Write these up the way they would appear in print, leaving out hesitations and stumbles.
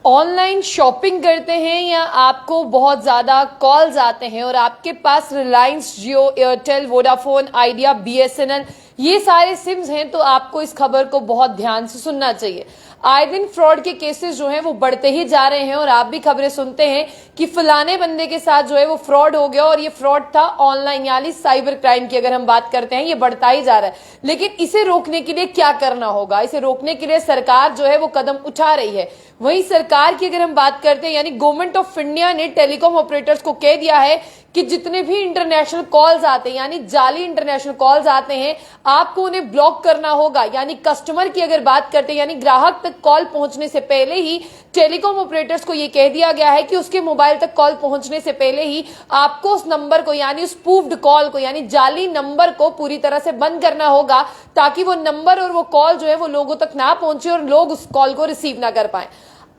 Online shopping करते हैं या आपको बहुत ज्यादा कॉल्स आते हैं और आपके पास रिलायंस, जियो, एयरटेल, वोडाफोन, आइडिया, बीएसएनएल ये सारे सिम्स हैं, तो आपको इस खबर को बहुत ध्यान से सुनना चाहिए। आए दिन फ्रॉड के केसेस जो हैं वो बढ़ते ही जा रहे हैं और आप भी खबरें सुनते हैं कि फलाने बंदे के साथ जो है वो फ्रॉड हो गया और ये फ्रॉड था ऑनलाइन, यानी साइबर क्राइम की अगर हम बात करते हैं ये बढ़ता ही जा रहा है। लेकिन इसे रोकने के लिए क्या करना होगा? इसे रोकने के लिए सरकार जो है वो कदम उठा रही है। वहीं सरकार की अगर हम बात करते हैं, यानी गवर्नमेंट ऑफ इंडिया ने टेलीकॉम ऑपरेटर्स को कह दिया है कि जितने भी इंटरनेशनल कॉल्स आते हैं, यानी जाली इंटरनेशनल कॉल्स आते हैं, आपको उन्हें ब्लॉक करना होगा। यानी कस्टमर की अगर बात करते हैं, यानी ग्राहक तक कॉल पहुंचने से पहले ही टेलीकॉम ऑपरेटर्स को यह कह दिया गया है कि उसके मोबाइल तक कॉल पहुंचने से पहले ही आपको उस नंबर को, यानी उस स्पूफ्ड कॉल को, यानी जाली नंबर को पूरी तरह से बंद करना होगा, ताकि वो नंबर और वो कॉल जो है वो लोगों तक ना पहुंचे और लोग उस कॉल को रिसीव ना कर पाए।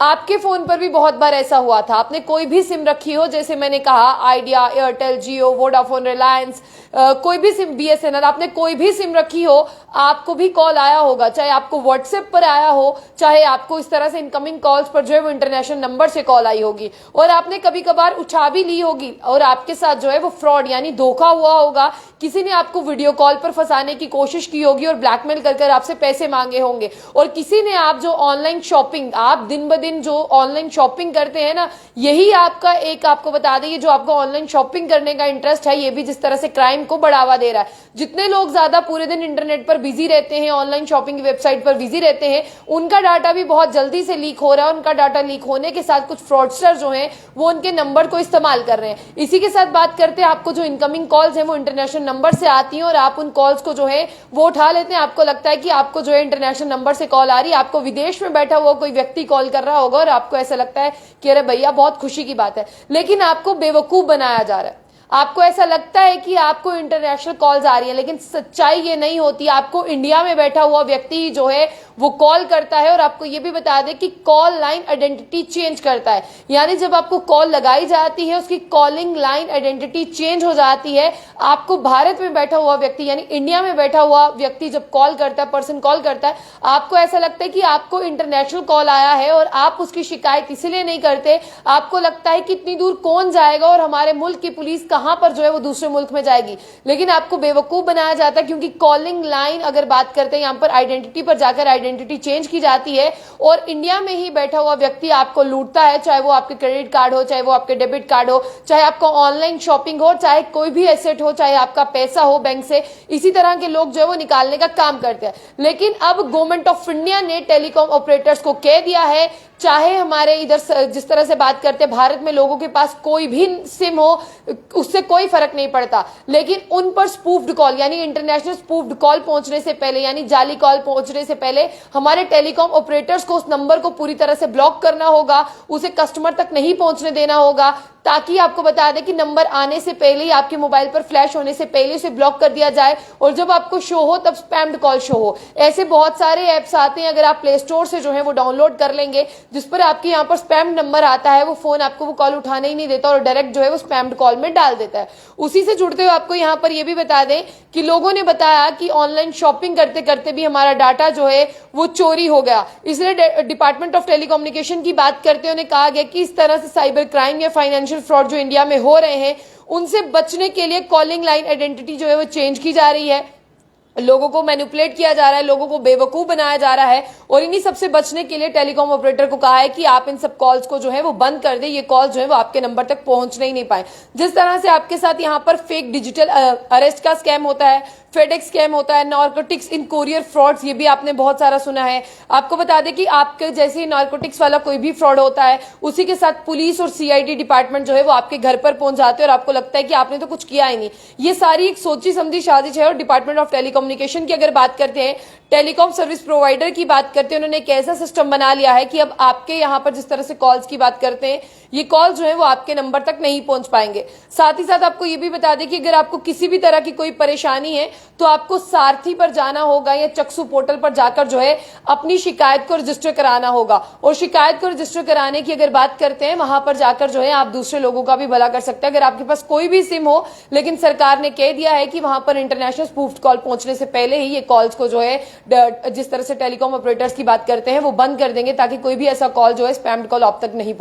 आपके फोन पर भी बहुत बार ऐसा हुआ था, आपने कोई भी सिम रखी हो, जैसे मैंने कहा आइडिया, एयरटेल, जियो, वोडाफोन, रिलायंस, कोई भी सिम, बीएसएनएल, आपने कोई भी सिम रखी हो, आपको भी कॉल आया होगा, चाहे आपको व्हाट्सएप पर आया हो, चाहे आपको इस तरह से इनकमिंग कॉल्स पर जो है वो इंटरनेशनल नंबर से कॉल आई होगी और आपने कभी कभार उठा भी ली होगी और आपके साथ जो है वो फ्रॉड यानी धोखा हुआ होगा। किसी ने आपको वीडियो कॉल पर फंसाने की कोशिश की होगी और ब्लैकमेल कर आपसे पैसे मांगे होंगे, और किसी ने आप जो ऑनलाइन शॉपिंग, आप दिन ब दिन जो ऑनलाइन शॉपिंग करते हैं ना, यही आपका एक, आपको बता दें, ये जो आपको ऑनलाइन शॉपिंग करने का इंटरेस्ट है, ये भी जिस तरह से क्राइम को बढ़ावा दे रहा है। जितने लोग ज्यादा पूरे दिन इंटरनेट पर बिजी रहते हैं, ऑनलाइन शॉपिंग की वेबसाइट पर बिजी रहते हैं, उनका डाटा भी बहुत जल्दी से लीक हो रहा है। उनका डाटा लीक होने के साथ कुछ फ्रॉडस्टर जो हैं वो उनके नंबर को इस्तेमाल कर रहे हैं। इसी के साथ बात करते हैं, आपको जो इनकमिंग कॉल्स हैं वो इंटरनेशनल नंबर से आती हैं और आप उन कॉल्स को जो है वो उठा लेते हैं। आपको लगता है कि आपको जो है इंटरनेशनल नंबर से कॉल आ रही है, आपको विदेश में बैठा हुआ कोई व्यक्ति कॉल कर रहा होगा और आपको ऐसा लगता है कि अरे भैया बहुत खुशी की बात है, लेकिन आपको बेवकूफ बनाया जा रहा है। आपको ऐसा लगता है कि आपको इंटरनेशनल कॉल्स आ रही है, लेकिन सच्चाई ये नहीं होती। आपको इंडिया में बैठा हुआ व्यक्ति जो है वो कॉल करता है और आपको ये भी बता दें कि कॉल लाइन आइडेंटिटी चेंज करता है, यानी जब आपको कॉल लगाई जाती है उसकी कॉलिंग लाइन आइडेंटिटी चेंज हो जाती है। आपको भारत में बैठा हुआ व्यक्ति, यानी इंडिया में बैठा हुआ व्यक्ति जब कॉल करता है, पर्सन कॉल करता है, आपको ऐसा लगता है कि आपको इंटरनेशनल कॉल आया है और आप उसकी शिकायत इसलिए नहीं करते। आपको लगता है कि इतनी दूर कौन जाएगा और हमारे मुल्क की पुलिस कहां पर जो है वो दूसरे मुल्क में जाएगी, लेकिन आपको बेवकूफ बनाया जाता है, क्योंकि कॉलिंग लाइन अगर बात करते हैं, यहां पर आइडेंटिटी पर जाकर आइडेंटिटी चेंज की जाती है और इंडिया में ही बैठा हुआ व्यक्ति आपको लूटता है, चाहे वो आपके क्रेडिट कार्ड हो, चाहे वो आपके डेबिट कार्ड हो, चाहे आपका ऑनलाइन शॉपिंग हो, चाहे कोई भी एसेट हो, चाहे आपका पैसा हो बैंक से, इसी तरह के लोग जो है वो निकालने का काम करते हैं। लेकिन अब गवर्नमेंट ऑफ इंडिया ने टेलीकॉम ऑपरेटर्स को कह दिया है, चाहे हमारे इधर जिस तरह से बात करते हैं भारत में लोगों के पास कोई भी सिम हो, उससे कोई फर्क नहीं पड़ता, लेकिन उन पर स्पूफ्ड कॉल यानी इंटरनेशनल स्पूफ्ड कॉल पहुंचने से पहले, यानी जाली कॉल पहुंचने से पहले हमारे टेलीकॉम ऑपरेटर्स को उस नंबर को पूरी तरह से ब्लॉक करना होगा, उसे कस्टमर तक नहीं पहुंचने देना होगा, ताकि आपको बता दें कि नंबर आने से पहले ही, आपके मोबाइल पर फ्लैश होने से पहले उसे ब्लॉक कर दिया जाए और जब आपको शो हो तब स्पैम्ड कॉल शो हो। ऐसे बहुत सारे ऐप्स आते हैं, अगर आप प्ले स्टोर से जो है वो डाउनलोड कर लेंगे, जिस पर आपके यहाँ पर स्पैम्ड नंबर आता है, वो फोन आपको वो कॉल उठाने ही नहीं देता और डायरेक्ट जो है वो स्पैम्ड कॉल में डाल देता है। उसी से जुड़ते हुए आपको यहाँ पर यह भी बता दें कि लोगों ने बताया कि ऑनलाइन शॉपिंग करते करते भी हमारा डाटा जो है वो चोरी हो गया। इसलिए डिपार्टमेंट ऑफ टेलीकम्युनिकेशन की बात करते हुए कहा गया कि इस तरह से साइबर क्राइम या फाइनेंशियल फ्रॉड जो इंडिया में हो रहे हैं, उनसे बचने के लिए कॉलिंग लाइन आइडेंटिटी जो है वो चेंज की जा रही है, लोगों को मैनिपुलेट किया जा रहा है, लोगों को बेवकूफ बनाया जा रहा है, और इन्हीं सबसे बचने के लिए टेलीकॉम ऑपरेटर को कहा है कि आप इन सब कॉल्स को जो है वो बंद कर दे, ये कॉल जो है वो आपके नंबर तक पहुंचने ही नहीं पाए। जिस तरह से आपके साथ यहाँ पर फेक डिजिटल अरेस्ट का स्कैम होता है, फेडेक्स स्कैम होता है, नार्कोटिक्स इन कोरियर फ्रॉड्स, ये भी आपने बहुत सारा सुना है। आपको बता दें कि आपके जैसे ही नार्कोटिक्स वाला कोई भी फ्रॉड होता है, उसी के साथ पुलिस और सीआईडी डिपार्टमेंट जो है वो आपके घर पर पहुंच जाते हैं और आपको लगता है कि आपने तो कुछ किया ही नहीं। ये सारी एक सोची समझी साजिश है। और डिपार्टमेंट ऑफ टेलीकम्युनिकेशन की अगर बात करते हैं, टेलीकॉम सर्विस प्रोवाइडर की बात करते हैं, उन्होंने एक ऐसा सिस्टम बना लिया है कि अब आपके यहाँ पर जिस तरह से कॉल्स की बात करते हैं, ये कॉल जो है वो आपके नंबर तक नहीं पहुंच पाएंगे। साथ ही साथ आपको ये भी बता दें कि अगर आपको किसी भी तरह की कोई परेशानी है तो आपको सारथी पर जाना होगा या चक्षु पोर्टल पर जाकर जो है अपनी शिकायत को रजिस्टर कराना होगा। और शिकायत को रजिस्टर कराने की अगर बात करते हैं, वहां पर जाकर जो है आप दूसरे लोगों का भी भला कर सकते हैं। अगर आपके पास कोई भी सिम हो, लेकिन सरकार ने कह दिया है कि वहां पर इंटरनेशनल स्पूफ्ड कॉल पहुंचने से पहले ही ये कॉल्स को जो है जिस तरह से टेलीकॉम ऑपरेटर्स की बात करते हैं वो बंद कर देंगे, ताकि कोई भी ऐसा कॉल जो है स्पैम्ड कॉल आप तक नहीं